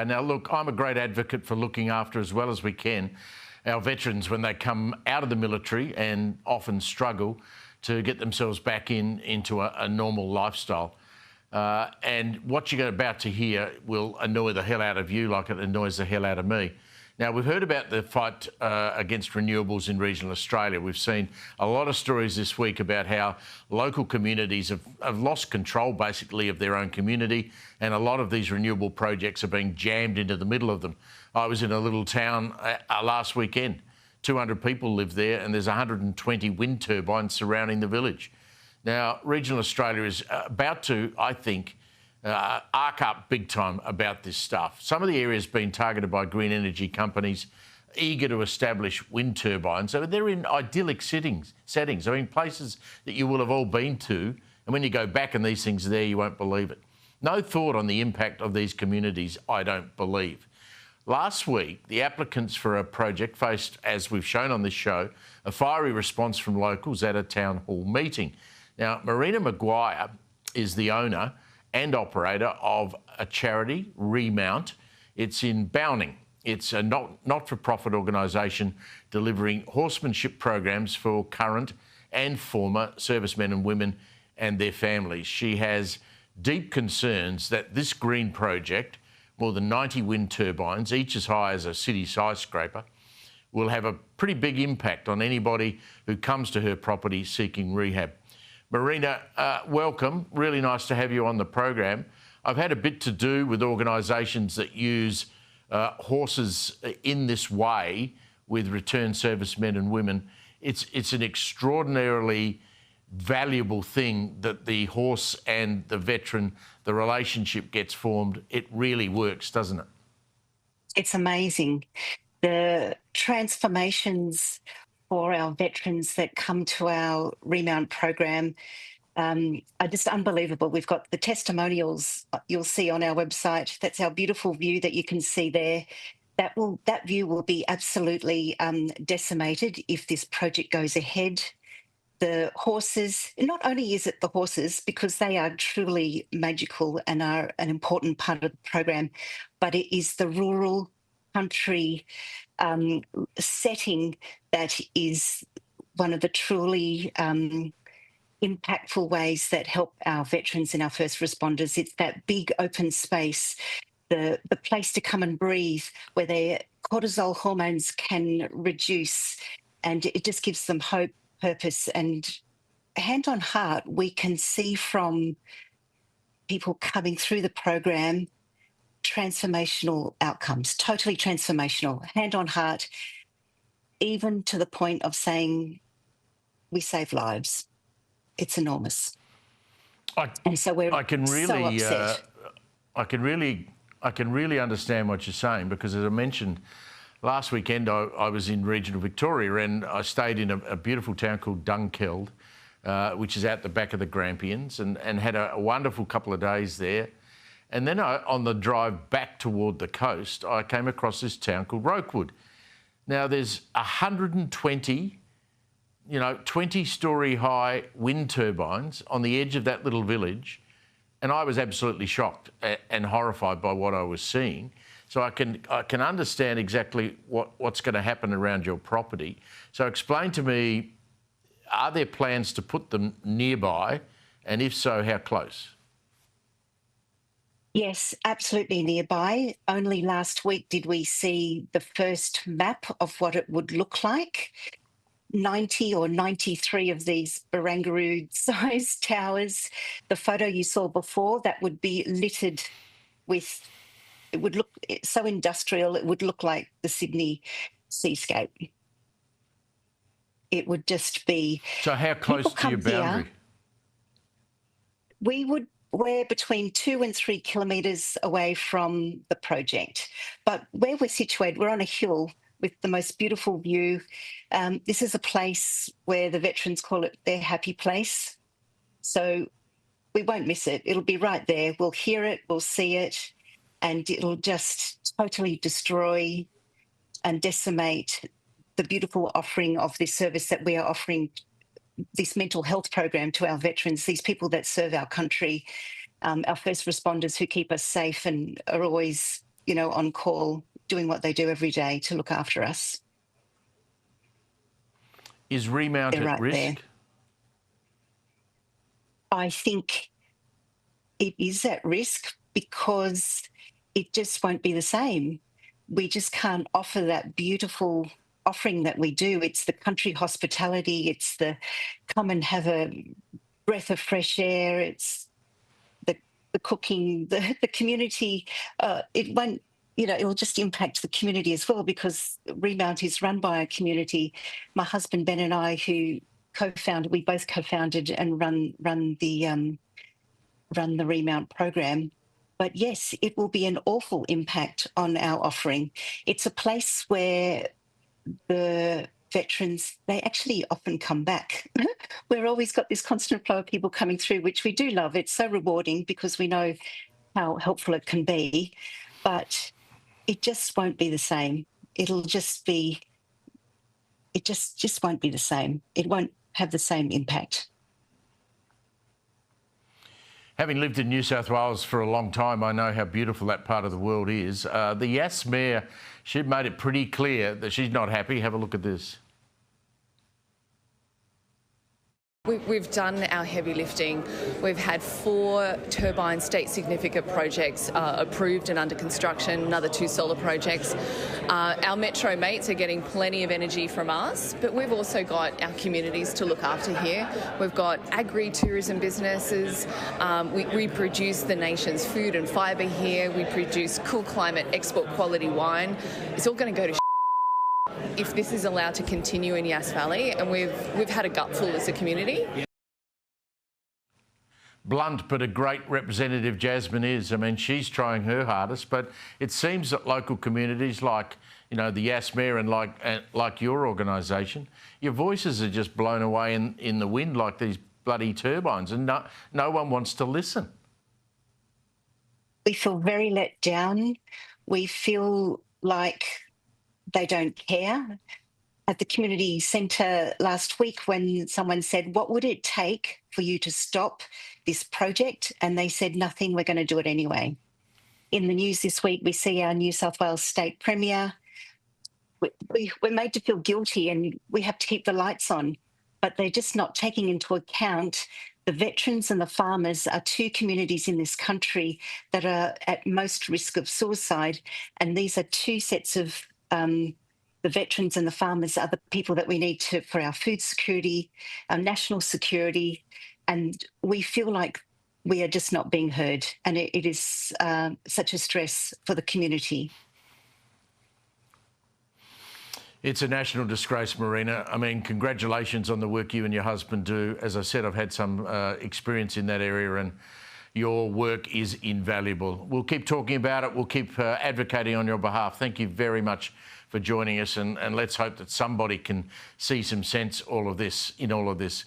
Now, look, I'm a great advocate for looking after, as well as we can, our veterans when they come out of the military and often struggle to get themselves back into a normal lifestyle. And what you're about to hear will annoy the hell out of you like it annoys the hell out of me. Now, we've heard about the fight against renewables in regional Australia. We've seen a lot of stories this week about how local communities have lost control, basically, of their own community, and a lot of these renewable projects are being jammed into the middle of them. I was in a little town last weekend. 200 people live there, and there's 120 wind turbines surrounding the village. Now, regional Australia is about to, I think, arc up big time about this stuff. Some of the areas being targeted by green energy companies eager to establish wind turbines. So they're in idyllic settings. I mean, places that you will have all been to, and when you go back and these things are there, you won't believe it. No thought on the impact of these communities, I don't believe. Last week, the applicants for a project faced, as we've shown on this show, a fiery response from locals at a town hall meeting. Now, Marina Maguire is the owner and operator of a charity, Remount. It's in Bowning. It's a not-for-profit organisation delivering horsemanship programs for current and former servicemen and women and their families. She has deep concerns that this green project, more than 90 wind turbines, each as high as a city skyscraper, will have a pretty big impact on anybody who comes to her property seeking rehab. Marina, welcome. Really nice to have you on the program. I've had a bit to do with organisations that use horses in this way with returned servicemen and women. It's an extraordinarily valuable thing that the horse and the veteran, the relationship gets formed. It really works, doesn't it? It's amazing. The transformations for our veterans that come to our Remount program are just unbelievable. We've got the testimonials you'll see on our website. That's our beautiful view that you can see there. That view will be absolutely decimated if this project goes ahead. The horses, not only is it the horses, because they are truly magical and are an important part of the program, but it is the rural country setting that is one of the truly impactful ways that help our veterans and our first responders. It's that big open space, the place to come and breathe, where their cortisol hormones can reduce, and it just gives them hope, purpose. And hand on heart, we can see from people coming through the program transformational outcomes, totally transformational, hand on heart, even to the point of saying we save lives. It's enormous. And so we're so upset. I can really understand what you're saying, because as I mentioned, last weekend I was in regional Victoria and I stayed in a beautiful town called Dunkeld, which is out the back of the Grampians, and had a wonderful couple of days there. And then on the drive back toward the coast, I came across this town called Rokewood. Now, there's 120, 20-storey high wind turbines on the edge of that little village, and I was absolutely shocked and horrified by what I was seeing. So I can understand exactly what's going to happen around your property. So explain to me, are there plans to put them nearby, and if so, how close? Yes, absolutely nearby. Only last week did we see the first map of what it would look like. 90 or 93 of these Barangaroo-sized towers. The photo you saw before, that would be littered with, it would look so industrial, it would look like the Sydney seascape. It would just be... So how close to your boundary? We're between 2 and 3 kilometres away from the project. But where we're situated, we're on a hill with the most beautiful view. This is a place where the veterans call it their happy place. So we won't miss it. It'll be right there. We'll hear it, we'll see it, and it'll just totally destroy and decimate the beautiful offering of this service that we are offering, this mental health program to our veterans, these people that serve our country, our first responders who keep us safe and are always on call, doing what they do every day to look after us. Is Remount They're at right risk? there. I think it is at risk because it just won't be the same. We just can't offer that beautiful offering that we do. It's the country hospitality, it's the come and have a breath of fresh air, it's the cooking, the community. It won't, it will just impact the community as well, because Remount is run by a community. My husband Ben and I, who we both co-founded and run the Remount program. But yes, it will be an awful impact on our offering. It's a place where the veterans, they actually often come back. We've always got this constant flow of people coming through, which we do love. It's so rewarding because we know how helpful it can be, but it just won't be the same. It just won't be the same. It won't have the same impact. Having lived in New South Wales for a long time, I know how beautiful that part of the world is. The Yass Mayor, she made it pretty clear that she's not happy. Have a look at this. We've done our heavy lifting. We've had 4 turbine state significant projects approved and under construction, another 2 solar projects. Our metro mates are getting plenty of energy from us, but we've also got our communities to look after here. We've got agri-tourism businesses. We produce the nation's food and fibre here. We produce cool climate export quality wine. It's all going to go to if this is allowed to continue in Yass Valley, and we've had a gutful as a community. Blunt, but a great representative Jasmine is. I mean, she's trying her hardest, but it seems that local communities like, the Yass Mayor and like your organisation, your voices are just blown away in the wind like these bloody turbines, and no one wants to listen. We feel very let down. We feel like they don't care. At the community centre last week, when someone said, "What would it take for you to stop this project?" and they said, "Nothing, we're going to do it anyway." In the news this week, we see our New South Wales State Premier. We're made to feel guilty and we have to keep the lights on, but they're just not taking into account the veterans and the farmers are 2 communities in this country that are at most risk of suicide. And these are 2 sets of the veterans and the farmers are the people that we need for our food security, our national security, and we feel like we are just not being heard, and it is such a stress for the community. It's a national disgrace, Marina. I mean, congratulations on the work you and your husband do. As I said, I've had some experience in that area, and your work is invaluable. We'll keep talking about it. We'll keep advocating on your behalf. Thank you very much for joining us, and let's hope that somebody can see some sense in all of this.